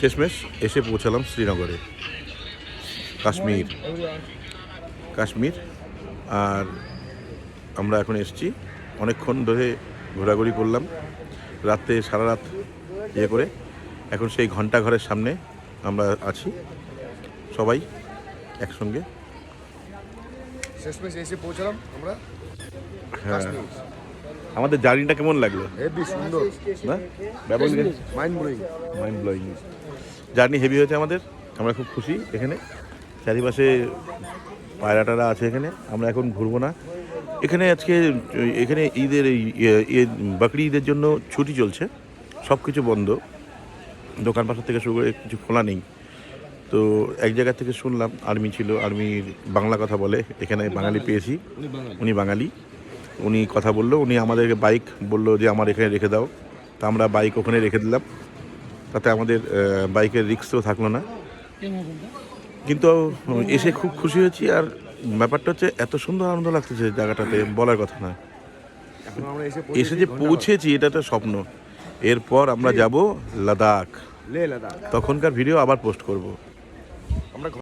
শেষমেশ এসে পৌঁছালাম শ্রীনগরে, কাশ্মীর। আর আমরা এখন এসেছি, অনেকক্ষণ ধরে ঘোরাঘুরি করলাম, রাত্রে সারা রাত ইয়ে করে এখন সেই ঘন্টাঘরের সামনে আমরা আছি সবাই একসঙ্গে। শেষমেশ এসে পৌঁছালাম আমরা। হ্যাঁ, আমাদের জার্নিটা কেমন লাগলো? হেভি সুন্দর না, মাইন্ড ব্লোয়িং জার্নি হেভি হয়েছে আমাদের। আমরা খুব খুশি। এখানে চারিপাশে পায়রাটারা আছে। এখানে আমরা এখন ঘুরবো না। এখানে আজকে এখানে ঈদের বাকরি ঈদের জন্য ছুটি চলছে, সব কিছু বন্ধ, দোকান পাশার থেকে শুরু করে কিছু খোলা নেই। তো এক জায়গা থেকে শুনলাম আর্মি ছিল, আর্মির বাংলা কথা বলে, এখানে বাঙালি পেয়েছি, উনি বাঙালি, উনি কথা বললো, উনি আমাদেরকে বাইক বললো যে আমার এখানে রেখে দাও। তা আমরা বাইক ওখানে রেখে দিলাম, তাতে আমাদের বাইকের রিস্কও থাকলো না। কিন্তু এসে খুব খুশি হয়েছি। আর ব্যাপারটা হচ্ছে এত সুন্দর আনন্দ লাগতেছে জায়গাটাতে, বলার কথা না। এসে যে পৌঁছেছি এটা একটা স্বপ্ন। এরপর আমরা যাব লাদাখ, তখনকার ভিডিও আবার পোস্ট করব।